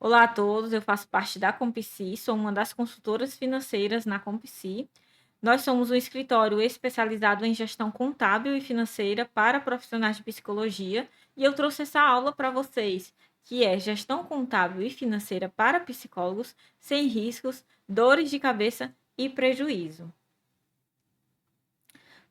Olá a todos, eu faço parte da Compsi, sou uma das consultoras financeiras na Compsi. Nós somos um escritório especializado em gestão contábil e financeira para profissionais de psicologia e eu trouxe essa aula para vocês, que é gestão contábil e financeira para psicólogos, sem riscos, dores de cabeça e prejuízo.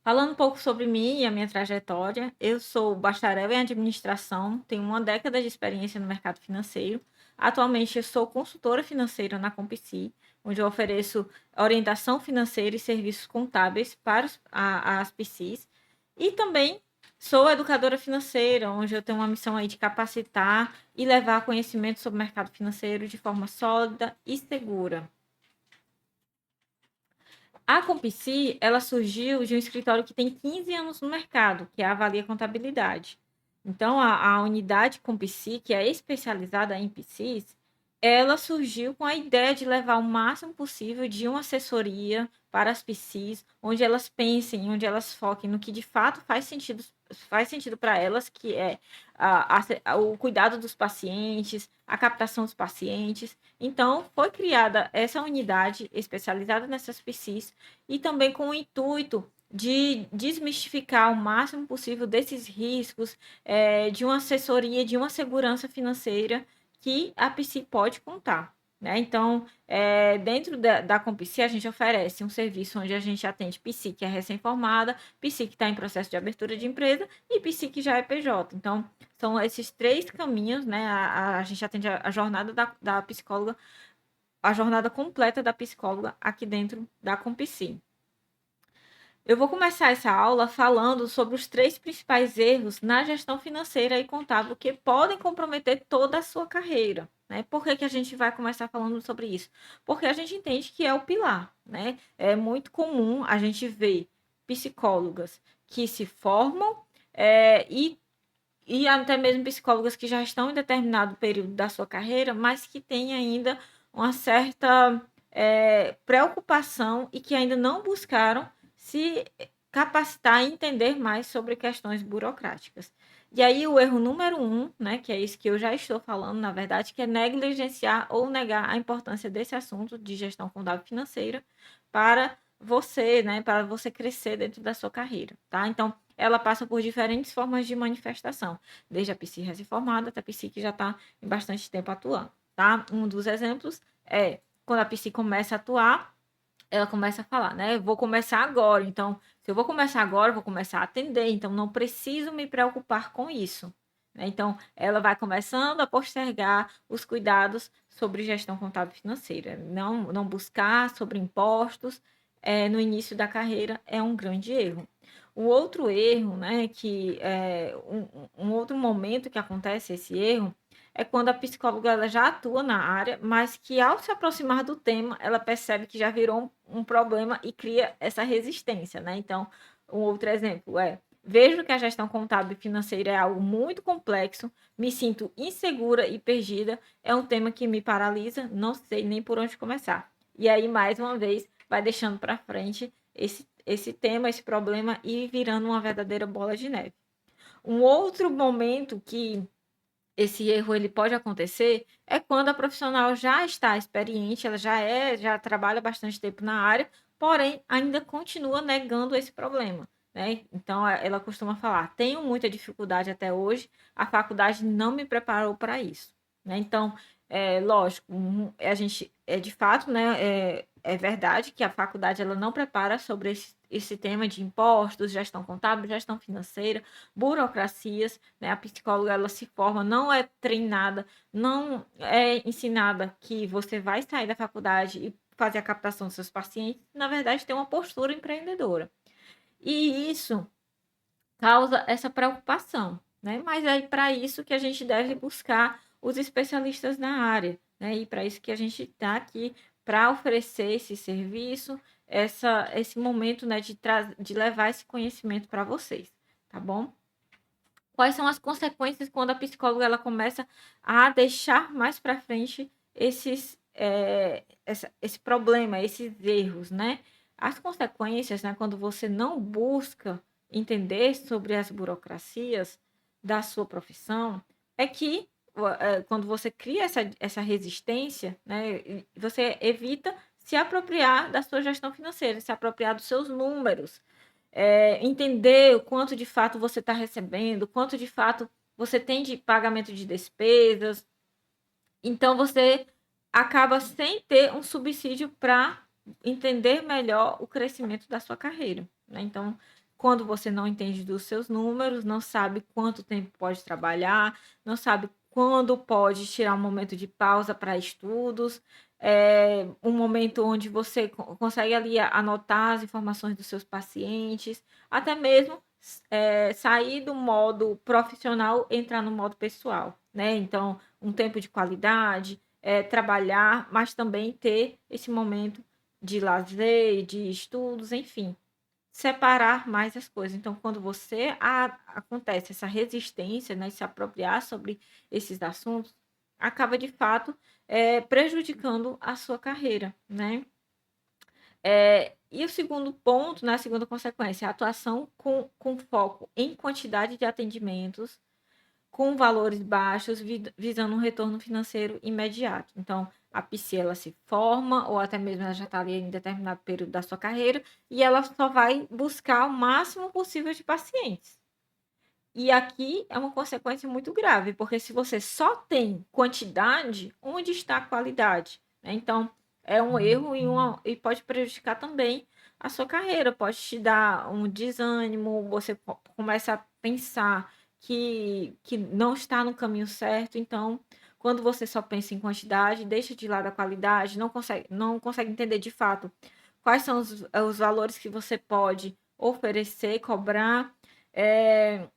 Falando um pouco sobre mim e a minha trajetória, eu sou bacharel em administração, tenho uma década de experiência no mercado financeiro. Atualmente, eu sou consultora financeira na Compsi, onde eu ofereço orientação financeira e serviços contábeis para as PCs. E também sou educadora financeira, onde eu tenho uma missão aí de capacitar e levar conhecimento sobre o mercado financeiro de forma sólida e segura. A Compsi, ela surgiu de um escritório que tem 15 anos no mercado, que é a Avalia Contabilidade. Então, a unidade Compsi, que é especializada em PCs, ela surgiu com a ideia de levar o máximo possível de uma assessoria para as PCs, onde elas pensem, onde elas foquem no que de fato faz sentido para elas, que é o cuidado dos pacientes, a captação dos pacientes. Então, foi criada essa unidade especializada nessas PCs e também com o intuito de desmistificar o máximo possível desses riscos, de uma assessoria, de uma segurança financeira que a PC pode contar. Né? Então, dentro da Compsi, a gente oferece um serviço onde a gente atende PC que é recém-formada, PC que está em processo de abertura de empresa e PC que já é PJ. Então, são esses três caminhos, né? A gente atende a jornada da psicóloga, a jornada completa da psicóloga aqui dentro da Compsi. Eu vou começar essa aula falando sobre os três principais erros na gestão financeira e contábil que podem comprometer toda a sua carreira. Né? Por que a gente vai começar falando sobre isso? Porque a gente entende que é o pilar. Né? É muito comum a gente ver psicólogas que se formam e até mesmo psicólogas que já estão em determinado período da sua carreira, mas que têm ainda uma certa preocupação e que ainda não buscaram se capacitar e entender mais sobre questões burocráticas. E aí o erro número um, né, que é isso que eu já estou falando, na verdade, que é negligenciar ou negar a importância desse assunto de gestão contábil financeira para você, né, para você crescer dentro da sua carreira, tá? Então, ela passa por diferentes formas de manifestação, desde a psi recém-formada até a psi que já está em bastante tempo atuando, tá? Um dos exemplos é quando a psi começa a atuar, ela começa a falar, né? Vou começar agora, então, se eu vou começar agora, eu vou começar a atender, então não preciso me preocupar com isso. Né? Então, ela vai começando a postergar os cuidados sobre gestão contábil financeira, não buscar sobre impostos no início da carreira é um grande erro. O outro erro, né, que é um outro momento que acontece esse erro, é quando a psicóloga ela já atua na área, mas que ao se aproximar do tema, ela percebe que já virou um problema e cria essa resistência, né? Então, um outro exemplo é: vejo que a gestão contábil e financeira é algo muito complexo, me sinto insegura e perdida, é um tema que me paralisa, não sei nem por onde começar. E aí, mais uma vez, vai deixando para frente esse tema, esse problema e virando uma verdadeira bola de neve. Um outro momento que esse erro ele pode acontecer é quando a profissional já está experiente, ela já trabalha bastante tempo na área, porém ainda continua negando esse problema, né? Então ela costuma falar: tenho muita dificuldade até hoje, a faculdade não me preparou para isso, né? Então, lógico, a gente é de fato, né? É verdade que a faculdade ela não prepara sobre esse tema de impostos, gestão contábil, gestão financeira, burocracias, né? A psicóloga ela se forma, não é treinada, não é ensinada que você vai sair da faculdade e fazer a captação dos seus pacientes, na verdade tem uma postura empreendedora. E isso causa essa preocupação, né? Mas é para isso que a gente deve buscar os especialistas na área, né? E para isso que a gente está aqui para oferecer esse serviço, esse momento, né, de levar esse conhecimento para vocês, tá bom? Quais são as consequências quando a psicóloga ela começa a deixar mais para frente esse problema, esses erros, né? As consequências, né, quando você não busca entender sobre as burocracias da sua profissão, é que quando você cria essa resistência, né, você evita se apropriar da sua gestão financeira, se apropriar dos seus números, entender o quanto de fato você está recebendo, quanto de fato você tem de pagamento de despesas. Então você acaba sem ter um subsídio para entender melhor o crescimento da sua carreira, né. Então, quando você não entende dos seus números, não sabe quanto tempo pode trabalhar, não sabe quando pode tirar um momento de pausa para estudos, um momento onde você consegue ali anotar as informações dos seus pacientes, até mesmo sair do modo profissional, entrar no modo pessoal, né. Então, um tempo de qualidade, trabalhar, mas também ter esse momento de lazer, de estudos, enfim, separar mais as coisas. Então, quando você acontece essa resistência, né, se apropriar sobre esses assuntos, acaba de fato, prejudicando a sua carreira, né. E o segundo ponto, né, a segunda consequência, a atuação com foco em quantidade de atendimentos, com valores baixos, visando um retorno financeiro imediato. Então, a psi ela se forma, ou até mesmo ela já está ali em determinado período da sua carreira, e ela só vai buscar o máximo possível de pacientes. E aqui é uma consequência muito grave, porque se você só tem quantidade, onde está a qualidade? Né? Então, é um erro e pode prejudicar também a sua carreira, pode te dar um desânimo, você começa a pensar que não está no caminho certo. Então, quando você só pensa em quantidade, deixa de lado a qualidade, não consegue entender de fato quais são os valores que você pode oferecer, cobrar. eh,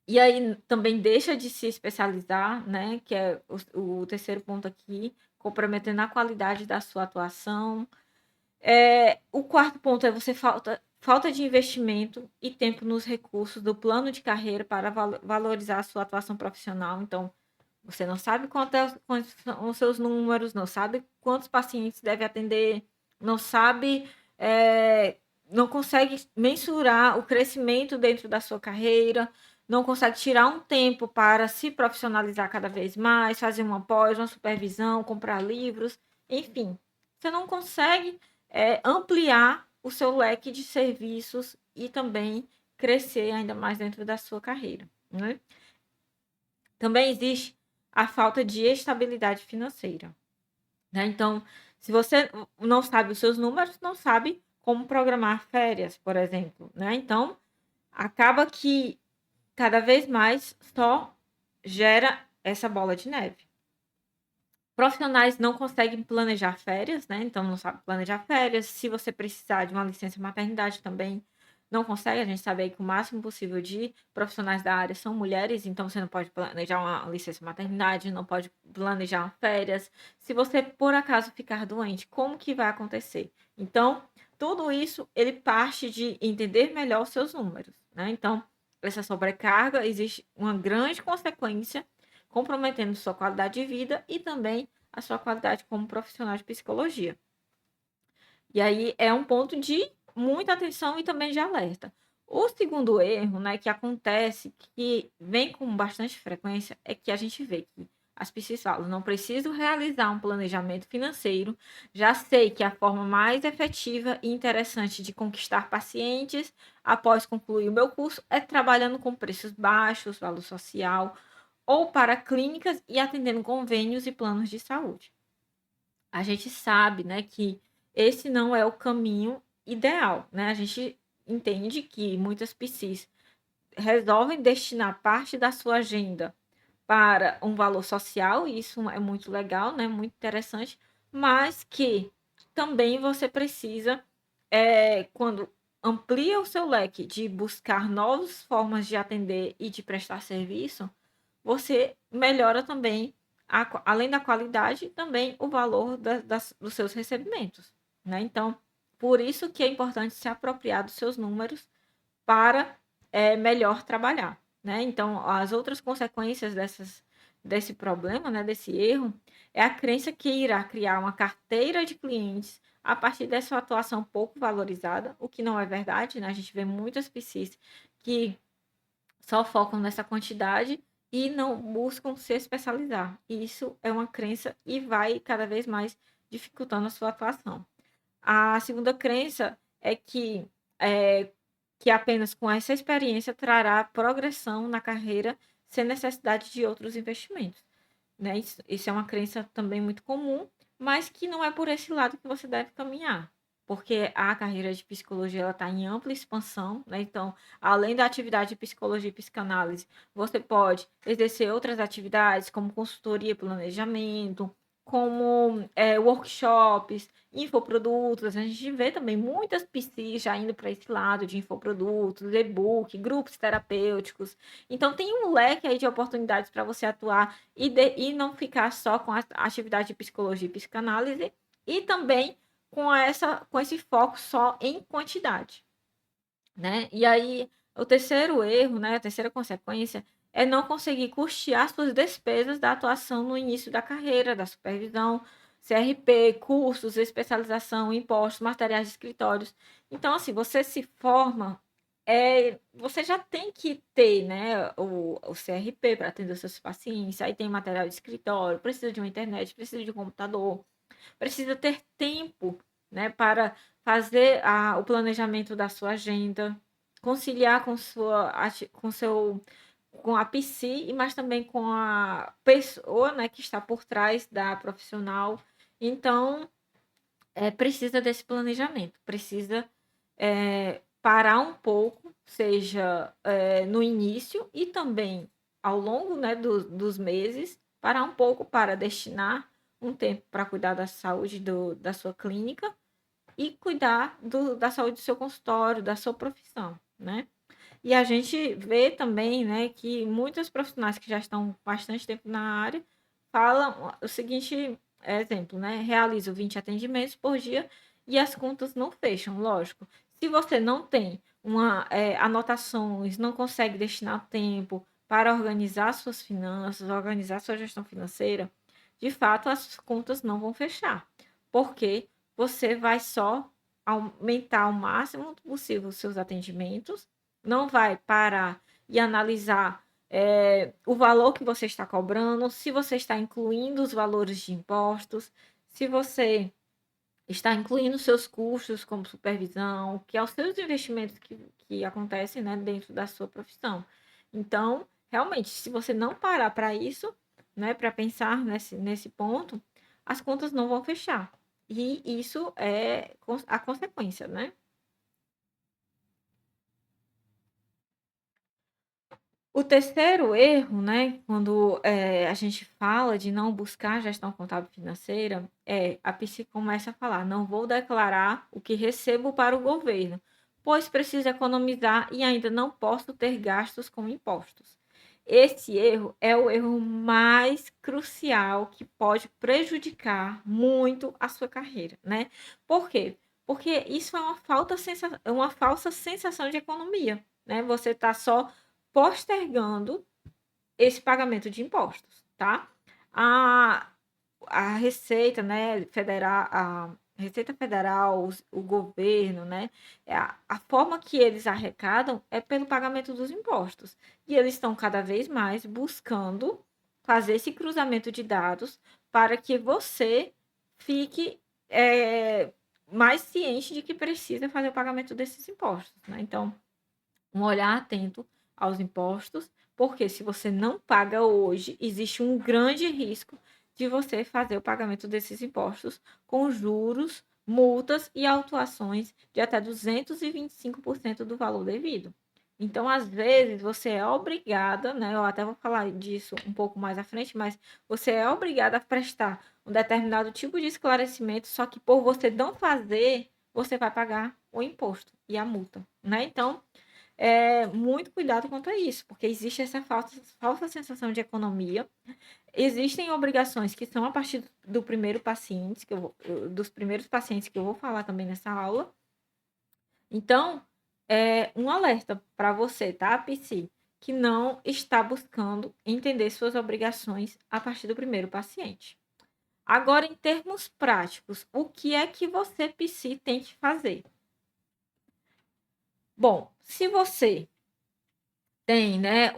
e aí também deixa de se especializar, né, que é o terceiro ponto aqui, comprometendo a qualidade da sua atuação. O quarto ponto é você falta de investimento e tempo nos recursos do plano de carreira para valorizar a sua atuação profissional. Então, você não sabe quantos são os seus números, não sabe quantos pacientes deve atender, não sabe, não consegue mensurar o crescimento dentro da sua carreira, não consegue tirar um tempo para se profissionalizar cada vez mais, fazer uma pós, uma supervisão, comprar livros, enfim. Você não consegue, ampliar o seu leque de serviços e também crescer ainda mais dentro da sua carreira, né. Também existe a falta de estabilidade financeira, né. Então, se você não sabe os seus números, não sabe como programar férias, por exemplo, né. Então, acaba que cada vez mais só gera essa bola de neve. Profissionais não conseguem planejar férias, né, então não sabe planejar férias. Se você precisar de uma licença maternidade também não consegue, a gente sabe aí que o máximo possível de profissionais da área são mulheres, então você não pode planejar uma licença maternidade, não pode planejar férias. Se você por acaso ficar doente, como que vai acontecer? Então, tudo isso ele parte de entender melhor os seus números, né. Então, essa sobrecarga existe uma grande consequência comprometendo sua qualidade de vida e também a sua qualidade como profissional de psicologia. E aí é um ponto de muita atenção e também de alerta. O segundo erro, né, que acontece, que vem com bastante frequência, é que a gente vê que as pessoas falam, não preciso realizar um planejamento financeiro, já sei que a forma mais efetiva e interessante de conquistar pacientes após concluir o meu curso é trabalhando com preços baixos, valor social, ou para clínicas e atendendo convênios e planos de saúde. A gente sabe, né, que esse não é o caminho ideal, né? A gente entende que muitas PCs resolvem destinar parte da sua agenda para um valor social, e isso é muito legal, né? Muito interessante, mas que também você precisa, quando amplia o seu leque de buscar novas formas de atender e de prestar serviço, você melhora também, além da qualidade, também o valor dos seus recebimentos, né? Então, por isso que é importante se apropriar dos seus números para melhor trabalhar, né? Então, as outras consequências desse problema, né, desse erro, é a crença que irá criar uma carteira de clientes a partir dessa atuação pouco valorizada, o que não é verdade, né? A gente vê muitas PCs que só focam nessa quantidade e não buscam se especializar. E isso é uma crença e vai cada vez mais dificultando a sua atuação. A segunda crença é é, que apenas com essa experiência trará progressão na carreira sem necessidade de outros investimentos, né? Isso é uma crença também muito comum, mas que não é por esse lado que você deve caminhar, porque a carreira de psicologia ela está em ampla expansão, né? Então, além da atividade de psicologia e psicanálise, você pode exercer outras atividades como consultoria e planejamento, como workshops, infoprodutos. A gente vê também muitas PCs já indo para esse lado de infoprodutos, e-book, grupos terapêuticos. Então, tem um leque aí de oportunidades para você atuar e não ficar só com a atividade de psicologia e psicanálise, e também com esse foco só em quantidade, né? E aí, o terceiro erro, né, a terceira consequência é não conseguir custear suas despesas da atuação no início da carreira, da supervisão, CRP, cursos, especialização, impostos, materiais de escritórios. Então, assim, você se forma, você já tem que ter, né, o CRP para atender os seus pacientes, aí tem material de escritório, precisa de uma internet, precisa de um computador, precisa ter tempo, né, para fazer o planejamento da sua agenda, conciliar com a psi, mas também com a pessoa, né, que está por trás da profissional. Então, precisa desse planejamento, precisa parar um pouco, seja no início e também ao longo, né, dos meses, parar um pouco para destinar um tempo para cuidar da saúde da sua clínica e cuidar da saúde do seu consultório, da sua profissão, né? E a gente vê também, né, que muitos profissionais que já estão bastante tempo na área falam o seguinte exemplo, né? Realizo 20 atendimentos por dia e as contas não fecham, lógico. Se você não tem anotações, não consegue destinar tempo para organizar suas finanças, organizar sua gestão financeira, de fato as contas não vão fechar, porque você vai só aumentar ao máximo possível os seus atendimentos, não vai parar e analisar o valor que você está cobrando, se você está incluindo os valores de impostos, se você está incluindo seus custos como supervisão, que é os seus investimentos que acontecem, né, dentro da sua profissão. Então, realmente, se você não parar para isso, né, para pensar nesse ponto, as contas não vão fechar. E isso é a consequência, né? O terceiro erro, né, quando a gente fala de não buscar gestão contábil financeira, a psi começa a falar: não vou declarar o que recebo para o governo, pois preciso economizar e ainda não posso ter gastos com impostos. Esse erro é o erro mais crucial que pode prejudicar muito a sua carreira, né? Por quê? Porque isso é uma falsa sensação de economia, né? Você está só postergando esse pagamento de impostos, tá? A, a Receita, né, Federal, a Receita Federal, o governo, né, a forma que eles arrecadam é pelo pagamento dos impostos. E eles estão cada vez mais buscando fazer esse cruzamento de dados para que você fique mais ciente de que precisa fazer o pagamento desses impostos, né? Então, um olhar atento aos impostos, porque se você não paga hoje, existe um grande risco de você fazer o pagamento desses impostos com juros, multas e autuações de até 225% do valor devido. Então, às vezes, você é obrigada, né? Eu até vou falar disso um pouco mais à frente, mas você é obrigada a prestar um determinado tipo de esclarecimento, só que por você não fazer, você vai pagar o imposto e a multa, né? Então, muito cuidado quanto a isso, porque existe essa falsa sensação de economia. Existem obrigações que são a partir do primeiro paciente, dos primeiros pacientes que eu vou falar também nessa aula. Então, um alerta para você, tá, psi, que não está buscando entender suas obrigações a partir do primeiro paciente. Agora, em termos práticos, o que é que você, psi, tem que fazer? Bom, se você Tem, né,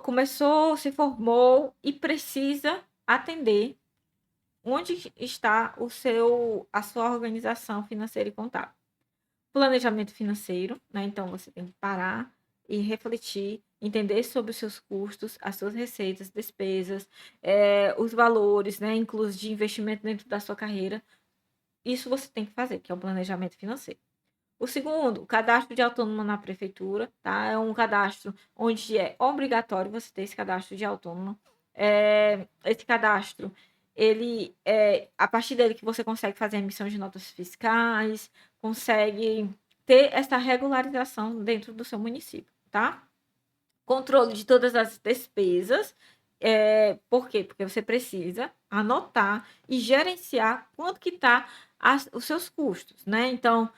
começou, se formou e precisa atender onde está a sua organização financeira e contábil. Planejamento financeiro, né? Então você tem que parar e refletir, entender sobre os seus custos, as suas receitas, despesas, os valores, né? Incluso de investimento dentro da sua carreira. Isso você tem que fazer, que é o planejamento financeiro. O segundo, o cadastro de autônomo na prefeitura, tá? É um cadastro onde é obrigatório você ter esse cadastro de autônomo. Esse cadastro, ele é a partir dele que você consegue fazer a emissão de notas fiscais, consegue ter essa regularização dentro do seu município, tá? Controle de todas as despesas. Por quê? Porque você precisa anotar e gerenciar quanto que está os seus custos, né? Então,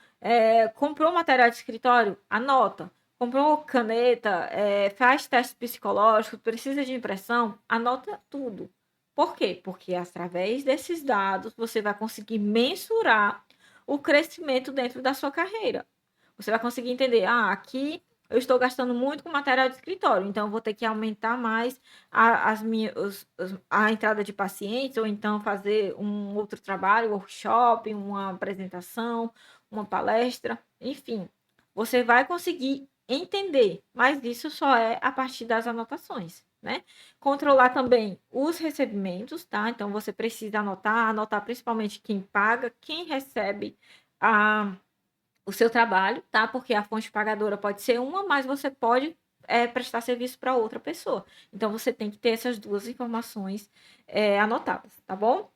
comprou material de escritório? Anota. Comprou caneta, faz teste psicológico, precisa de impressão? Anota tudo. Por quê? Porque através desses dados você vai conseguir mensurar o crescimento dentro da sua carreira. Você vai conseguir entender, aqui eu estou gastando muito com material de escritório, então eu vou ter que aumentar mais a entrada de pacientes, ou então fazer um outro trabalho, workshop, uma apresentação, uma palestra, enfim. Você vai conseguir entender, mas isso só é a partir das anotações, né? Controlar também os recebimentos, tá? Então você precisa anotar principalmente quem paga, quem recebe a o seu trabalho, tá? Porque a fonte pagadora pode ser uma, mas você pode prestar serviço para outra pessoa. Então você tem que ter essas duas informações anotadas, tá bom?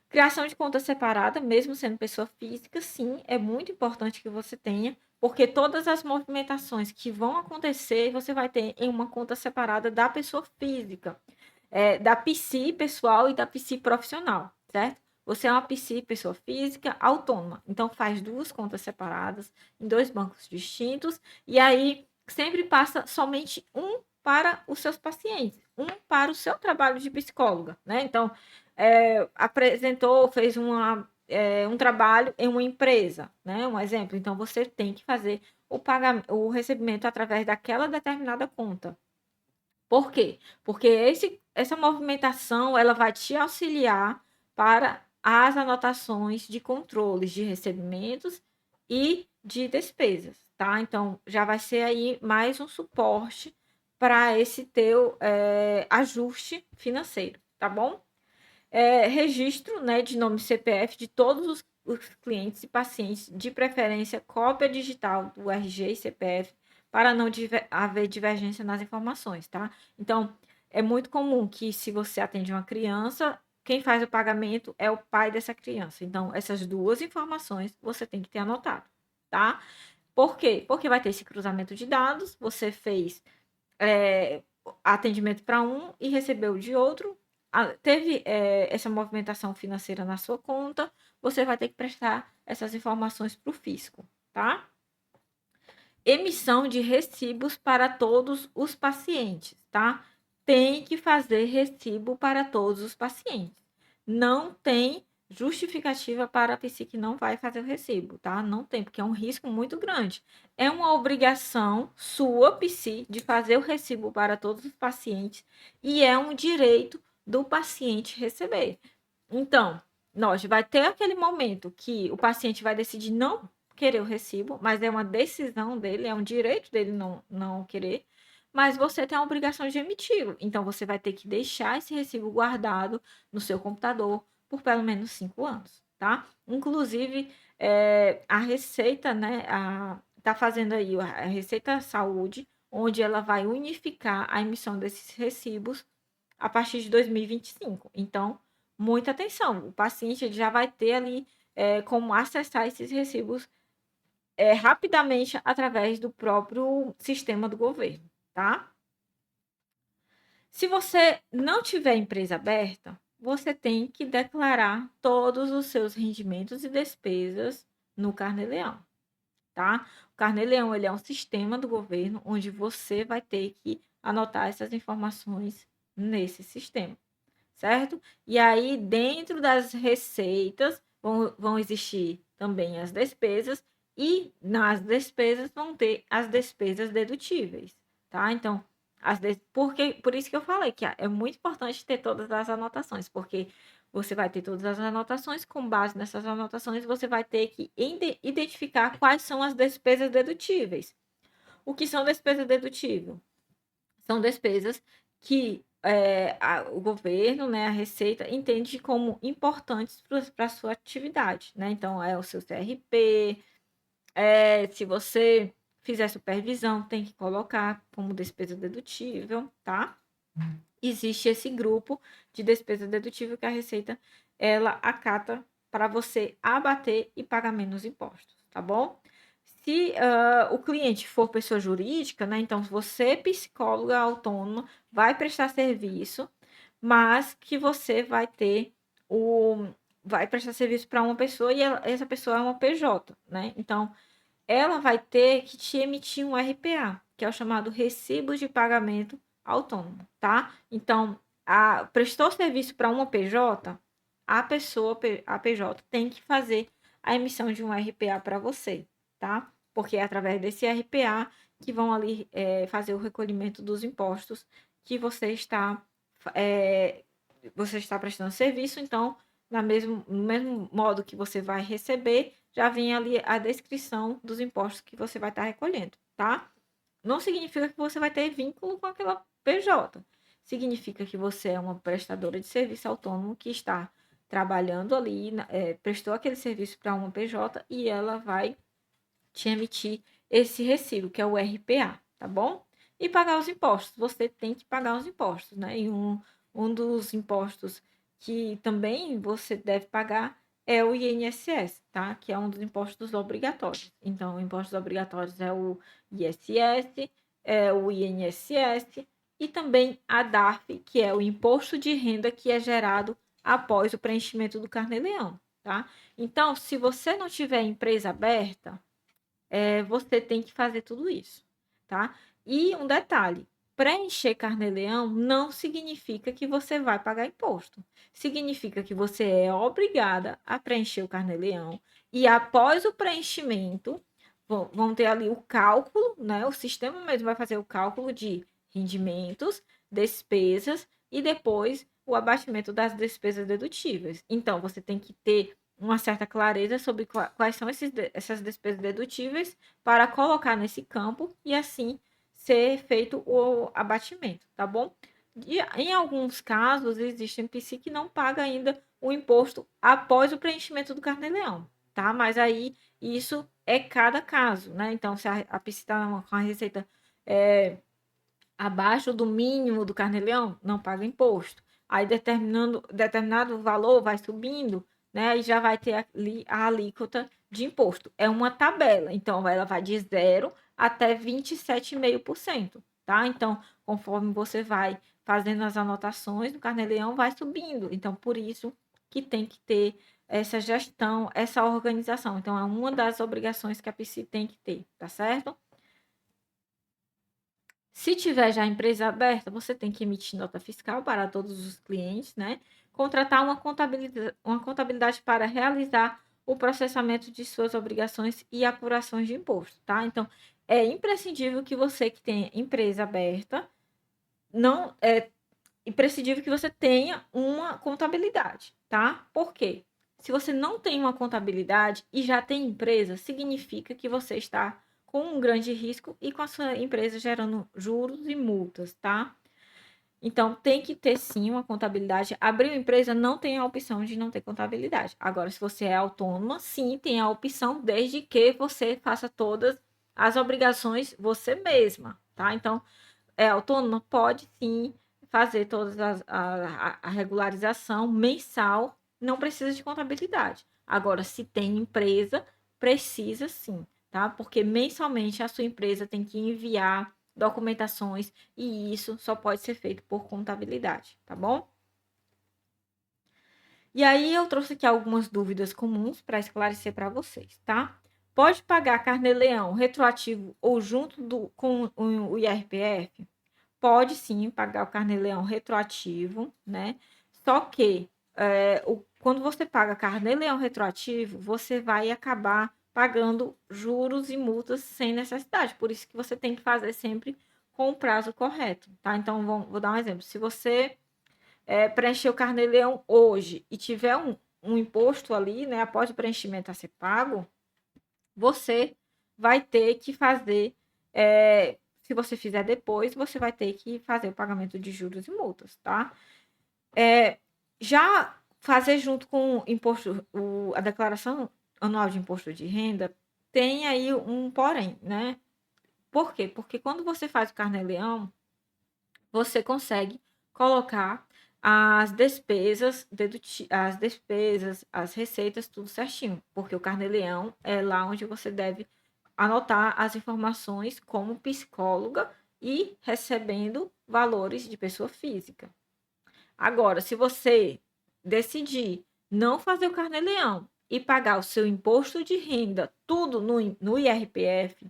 Criação de conta separada, mesmo sendo pessoa física, sim, é muito importante que você tenha, porque todas as movimentações que vão acontecer, você vai ter em uma conta separada da pessoa física, da PC pessoal e da PC profissional, certo? Você é uma PC, pessoa física, autônoma. Então, faz duas contas separadas, em dois bancos distintos, e aí sempre passa somente um para os seus pacientes, um para o seu trabalho de psicóloga, né? Então, fez um trabalho em uma empresa, né? Um exemplo. Então, você tem que fazer o recebimento através daquela determinada conta. Por quê? Porque essa movimentação ela vai te auxiliar para as anotações de controles de recebimentos e de despesas, tá? Então, já vai ser aí mais um suporte para esse teu ajuste financeiro, tá bom? Registro, né, de nome CPF de todos os clientes e pacientes, de preferência cópia digital do RG e CPF, para não haver divergência nas informações, tá? Então, é muito comum que se você atende uma criança, quem faz o pagamento é o pai dessa criança. Então, essas duas informações você tem que ter anotado, tá? Por quê? Porque vai ter esse cruzamento de dados, você fez atendimento para um e recebeu de outro, teve essa movimentação financeira na sua conta, você vai ter que prestar essas informações para o fisco, tá? Emissão de recibos para todos os pacientes, tá? Tem que fazer recibo para todos os pacientes. Não tem justificativa para a psi que não vai fazer o recibo, tá? Não tem, porque é um risco muito grande. É uma obrigação sua, psi, de fazer o recibo para todos os pacientes e é um direito do paciente receber. Então, nós vai ter aquele momento que o paciente vai decidir não querer o recibo, mas é uma decisão dele, é um direito dele não querer, mas você tem a obrigação de emiti-lo. Então, você vai ter que deixar esse recibo guardado no seu computador por pelo menos 5 anos, tá? Inclusive, a Receita, né, tá fazendo aí a Receita Saúde, onde ela vai unificar a emissão desses recibos a partir de 2025. Então, muita atenção, o paciente ele já vai ter ali como acessar esses recibos rapidamente através do próprio sistema do governo, tá? Se você não tiver empresa aberta, você tem que declarar todos os seus rendimentos e despesas no Carnê-Leão, tá? O Carnê-Leão ele é um sistema do governo onde você vai ter que anotar essas informações nesse sistema, certo? E aí, dentro das receitas, vão existir também as despesas, e nas despesas vão ter as despesas dedutíveis, tá? Então, por isso que eu falei que é muito importante ter todas as anotações, porque você vai ter todas as anotações, com base nessas anotações, você vai ter que identificar quais são as despesas dedutíveis. O que são despesas dedutíveis? São despesas que o governo, né, a Receita, entende como importantes para a sua atividade, né? Então, é o seu CRP, se você fizer supervisão, tem que colocar como despesa dedutível, tá? Existe esse grupo de despesa dedutível que a Receita ela acata para você abater e pagar menos impostos, tá bom? Se o cliente for pessoa jurídica, né? Então, você, psicóloga autônoma, vai prestar serviço, mas que você vai ter o. Vai prestar serviço para uma pessoa e essa pessoa é uma PJ, né? Então, ela vai ter que te emitir um RPA, que é o chamado Recibo de Pagamento Autônomo, tá? Então, prestou serviço para uma PJ, a PJ, tem que fazer a emissão de um RPA para você, tá? Porque é através desse RPA que vão ali fazer o recolhimento dos impostos que é, você está prestando serviço, então, no mesmo modo que você vai receber, já vem ali a descrição dos impostos que você vai estar recolhendo, tá? Não significa que você vai ter vínculo com aquela PJ. Significa que você é uma prestadora de serviço autônomo que está trabalhando ali, prestou aquele serviço para uma PJ e ela vai te emitir esse recibo, que é o RPA, tá bom? E pagar os impostos. Você tem que pagar os impostos, né? E um dos impostos que também você deve pagar é o INSS, tá? Que é um dos impostos obrigatórios. Então, impostos obrigatórios é o ISS, é o INSS e também a DARF, que é o imposto de renda que é gerado após o preenchimento do Carnê-Leão, tá? Então, se você não tiver empresa aberta, você tem que fazer tudo isso, tá? E um detalhe, preencher Carnê-Leão não significa que você vai pagar imposto. Significa que você é obrigada a preencher o Carnê-Leão e após o preenchimento, vão ter ali o cálculo, né? O sistema mesmo vai fazer o cálculo de rendimentos, despesas e depois o abatimento das despesas dedutíveis. Então, você tem que ter uma certa clareza sobre quais são essas despesas dedutíveis para colocar nesse campo e assim ser feito o abatimento, tá bom? E em alguns casos, existem PC que não paga ainda o imposto após o preenchimento do Carnê-Leão, tá? Mas aí isso é cada caso, né? Então, se a PC está com a receita abaixo do mínimo do Carnê-Leão, não paga imposto. Aí determinado valor vai subindo, né? E já vai ter ali a alíquota de imposto. É uma tabela, então ela vai de 0 até 27,5%, tá? Então, conforme você vai fazendo as anotações, o Carnê-Leão vai subindo. Então, por isso que tem que ter essa gestão, essa organização. Então, é uma das obrigações que a PC tem que ter, tá certo? Se tiver já a empresa aberta, você tem que emitir nota fiscal para todos os clientes, né? Contratar uma contabilidade para realizar o processamento de suas obrigações e apurações de imposto, tá? Então, é imprescindível que você que tem empresa aberta, não é imprescindível que você tenha uma contabilidade, tá? Por quê? Se você não tem uma contabilidade e já tem empresa, significa que você está com um grande risco e com a sua empresa gerando juros e multas, tá? Então, tem que ter sim uma contabilidade. Abrir uma empresa não tem a opção de não ter contabilidade. Agora, se você é autônoma, sim, tem a opção, desde que você faça todas as obrigações você mesma, tá? Então, é autônoma, pode sim fazer todas a regularização mensal, não precisa de contabilidade. Agora, se tem empresa, precisa sim, tá? Porque mensalmente a sua empresa tem que enviar documentações e isso só pode ser feito por contabilidade, tá bom? E aí eu trouxe aqui algumas dúvidas comuns para esclarecer para vocês, tá? Pode pagar Carnê-Leão retroativo ou junto com o IRPF? Pode sim pagar o Carnê-Leão retroativo, né? Só que quando você paga Carnê-Leão retroativo, você vai acabar pagando juros e multas sem necessidade. Por isso que você tem que fazer sempre com o prazo correto, tá? Então, vou dar um exemplo. Se você preencher o Carnê-Leão hoje e tiver um imposto ali, né, após o preenchimento a ser pago, você vai ter que fazer, se você fizer depois, você vai ter que fazer o pagamento de juros e multas, tá? Já fazer junto com o imposto, a declaração anual de imposto de renda, tem aí um porém, né? Por quê? Porque quando você faz o Carnê-Leão, você consegue colocar as despesas, as receitas, tudo certinho, porque o Carnê-Leão é lá onde você deve anotar as informações como psicóloga e recebendo valores de pessoa física. Agora, se você decidir não fazer o Carnê-Leão e pagar o seu imposto de renda, tudo no IRPF,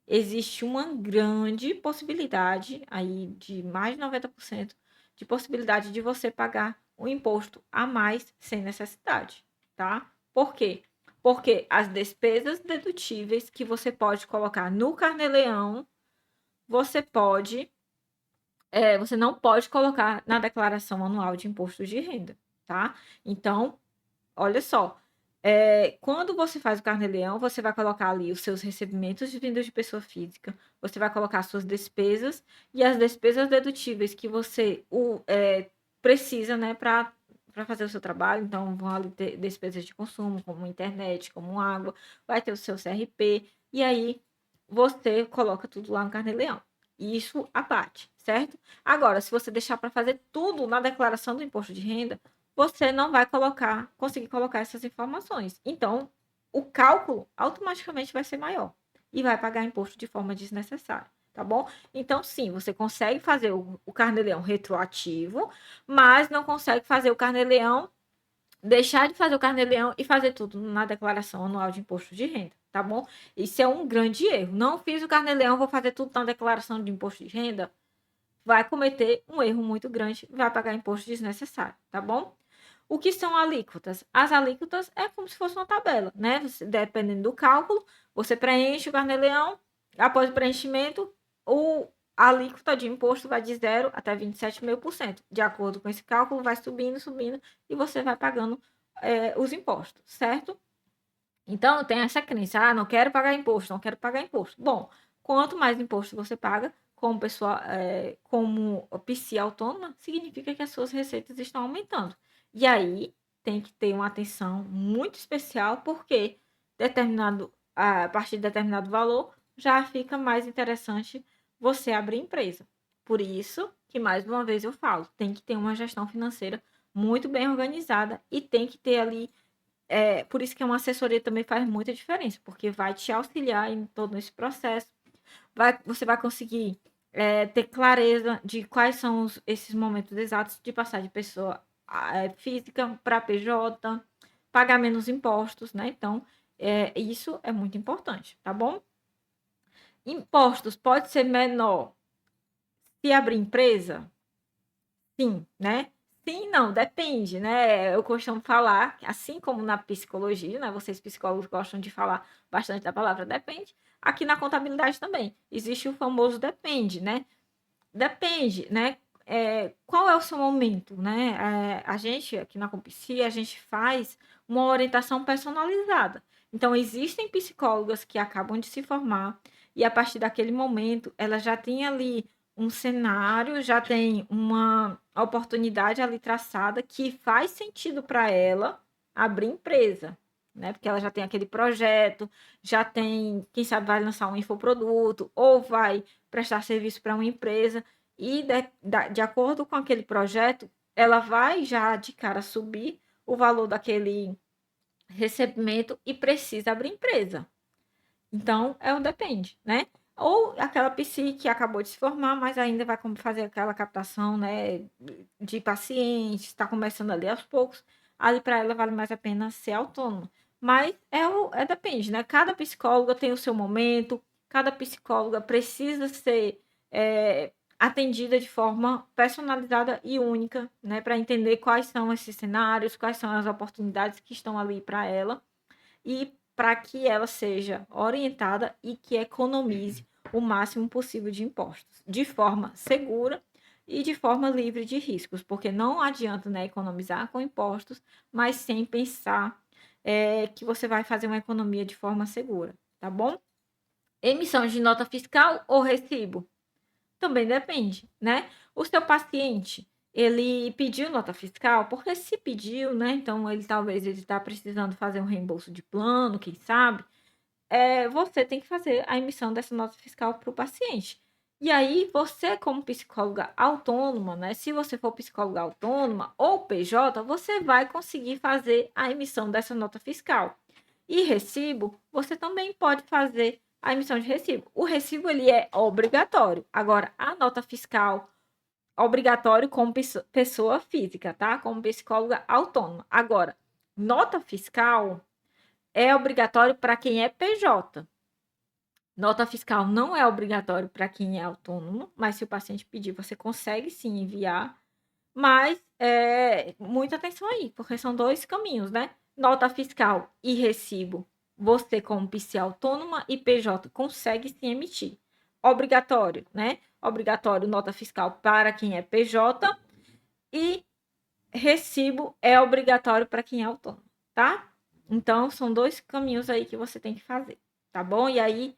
existe uma grande possibilidade, aí de mais de 90%, de possibilidade de você pagar o imposto a mais sem necessidade, tá? Por quê? Porque as despesas dedutíveis que você pode colocar no Carnê-Leão, você pode você não pode colocar na declaração anual de imposto de renda, tá? Então, olha só, quando você faz o Carnê-Leão, você vai colocar ali os seus recebimentos vindos de pessoa física, você vai colocar suas despesas e as despesas dedutíveis que você precisa, né, para fazer o seu trabalho. Então, vão ali ter despesas de consumo, como internet, como água, vai ter o seu CRP, e aí você coloca tudo lá no Carnê-Leão. Isso abate, certo? Agora, se você deixar para fazer tudo na declaração do imposto de renda, você não vai conseguir colocar essas informações. Então, o cálculo automaticamente vai ser maior e vai pagar imposto de forma desnecessária, tá bom? Então, sim, você consegue fazer o Carnê-Leão retroativo, mas não consegue fazer o Carnê-Leão, deixar de fazer o Carnê-Leão e fazer tudo na declaração anual de imposto de renda, tá bom? Isso é um grande erro. Não fiz o Carnê-Leão, vou fazer tudo na declaração de imposto de renda, vai cometer um erro muito grande, vai pagar imposto desnecessário, tá bom? O que são alíquotas? As alíquotas é como se fosse uma tabela, né? Dependendo do cálculo, você preenche o Carnê-Leão, após o preenchimento, a alíquota de imposto vai de 0 até 27,5%. De acordo com esse cálculo, vai subindo, subindo, e você vai pagando os impostos, certo? Então, tem essa crença, não quero pagar imposto, não quero pagar imposto. Bom, quanto mais imposto você paga, como pessoa, como psi autônoma, significa que as suas receitas estão aumentando. E aí tem que ter uma atenção muito especial, porque a partir de determinado valor já fica mais interessante você abrir empresa. Por isso que, mais uma vez, eu falo, tem que ter uma gestão financeira muito bem organizada e tem que ter ali por isso que uma assessoria também faz muita diferença, porque vai te auxiliar em todo esse processo. Você vai conseguir ter clareza de quais são esses momentos exatos de passar de pessoa física para PJ, pagar menos impostos, né? Então, isso é muito importante, tá bom? Impostos pode ser menor se abrir empresa? Sim, né? Sim, não, depende, né? Eu costumo falar, assim como na psicologia, né? Vocês psicólogos gostam de falar bastante da palavra depende. Aqui na contabilidade também existe o famoso depende, né? Depende, né? Qual é o seu momento, né? A gente aqui na Compsi, a gente faz uma orientação personalizada. Então, existem psicólogas que acabam de se formar e a partir daquele momento ela já tem ali um cenário, já tem uma oportunidade ali traçada que faz sentido para ela abrir empresa, né? Porque ela já tem aquele projeto, já tem, quem sabe vai lançar um infoproduto ou vai prestar serviço para uma empresa e de acordo com aquele projeto, ela vai já de cara subir o valor daquele recebimento e precisa abrir empresa. Então, é um depende, né? Ou aquela psi que acabou de se formar, mas ainda vai fazer aquela captação, né, de pacientes, está começando ali aos poucos. Ali para ela vale mais a pena ser autônoma. Mas depende, né? Cada psicóloga tem o seu momento, cada psicóloga precisa ser atendida de forma personalizada e única, né? Para entender quais são esses cenários, quais são as oportunidades que estão ali para ela e para que ela seja orientada e que economize o máximo possível de impostos, de forma segura e de forma livre de riscos, porque não adianta, né, economizar com impostos, mas sem pensar que você vai fazer uma economia de forma segura, tá bom? Emissão de nota fiscal ou recibo? Também depende, né? O seu paciente, ele pediu nota fiscal, porque se pediu, né? Então, ele está precisando fazer um reembolso de plano, quem sabe? Você tem que fazer a emissão dessa nota fiscal para o paciente. E aí, você, como psicóloga autônoma, né? Se você for psicóloga autônoma ou PJ, você vai conseguir fazer a emissão dessa nota fiscal. E recibo, você também pode fazer a emissão de recibo. O recibo, ele é obrigatório. Agora, a nota fiscal, obrigatório como pessoa física, tá? Como psicóloga autônoma. Agora, nota fiscal é obrigatório para quem é PJ. Nota fiscal não é obrigatório para quem é autônomo, mas se o paciente pedir, você consegue sim enviar. Mas muita atenção aí, porque são dois caminhos, né? Nota fiscal e recibo, você como PC autônoma e PJ consegue sim emitir. Obrigatório, né? Obrigatório nota fiscal para quem é PJ e recibo é obrigatório para quem é autônomo, tá? Então, são dois caminhos aí que você tem que fazer, tá bom? E aí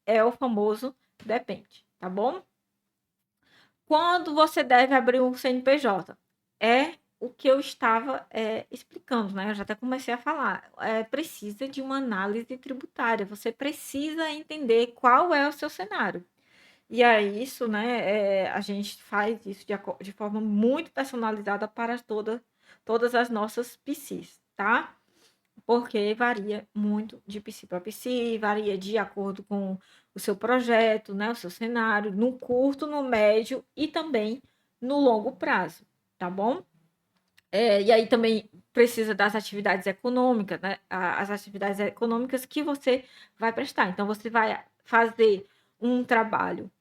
é o famoso depende, tá bom? Quando você deve abrir um CNPJ? É o que eu estava explicando, né? Eu já até comecei a falar. Precisa de uma análise tributária. Você precisa entender qual é o seu cenário. E aí, isso, né? A gente faz isso de forma muito personalizada para todas as nossas PCs, tá? Porque varia muito de PC para PC, varia de acordo com o seu projeto, né, o seu cenário, no curto, no médio e também no longo prazo, tá bom? E aí também precisa das atividades econômicas, né? As atividades econômicas que você vai prestar. Então, você vai fazer um trabalho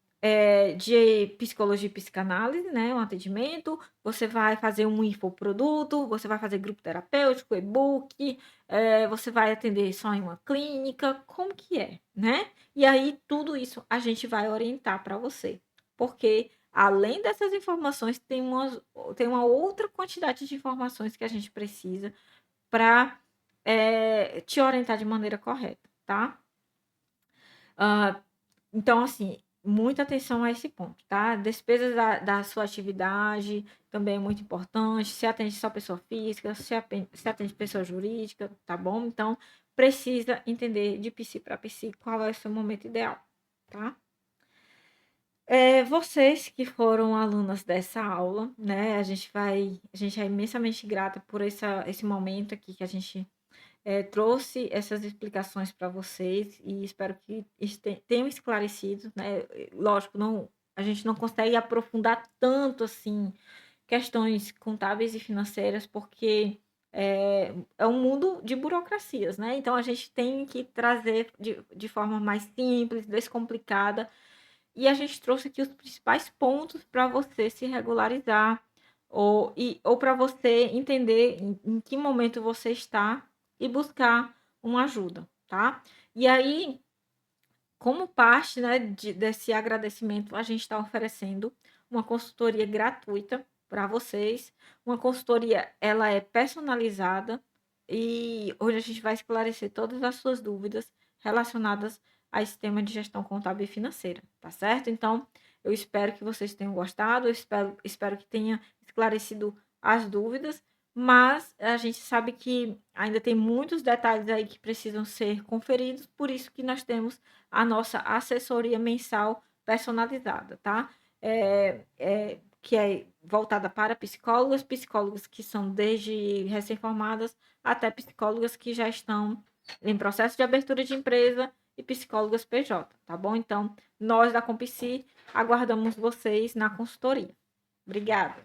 de psicologia e psicanálise, né? Um atendimento, você vai fazer um infoproduto, você vai fazer grupo terapêutico, e-book, você vai atender só em uma clínica, como que é, né? E aí, tudo isso a gente vai orientar para você, porque além dessas informações, tem uma outra quantidade de informações que a gente precisa para te orientar de maneira correta, tá? Ah, então, assim, muita atenção a esse ponto, tá? Despesas da sua atividade também é muito importante. Se atende só pessoa física, se atende pessoa jurídica, tá bom? Então, precisa entender de psi para psi qual é o seu momento ideal, tá? Vocês que foram alunas dessa aula, né? A gente é imensamente grata por esse momento aqui que a gente trouxe essas explicações para vocês e espero que tenham esclarecido, né? Lógico, não, a gente não consegue aprofundar tanto assim questões contábeis e financeiras, porque é um mundo de burocracias, né? Então a gente tem que trazer de forma mais simples, descomplicada e a gente trouxe aqui os principais pontos para você se regularizar ou para você entender em que momento você está e buscar uma ajuda, tá? E aí, como parte, né, desse agradecimento, a gente está oferecendo uma consultoria gratuita para vocês. Uma consultoria, ela é personalizada e hoje a gente vai esclarecer todas as suas dúvidas relacionadas a esse tema de gestão contábil e financeira, tá certo? Então, eu espero que vocês tenham gostado, eu espero que tenha esclarecido as dúvidas, mas a gente sabe que ainda tem muitos detalhes aí que precisam ser conferidos, por isso que nós temos a nossa assessoria mensal personalizada, tá? Que é voltada para psicólogas, psicólogas que são desde recém-formadas até psicólogas que já estão em processo de abertura de empresa e psicólogas PJ, tá bom? Então, nós da Compsi aguardamos vocês na consultoria. Obrigada.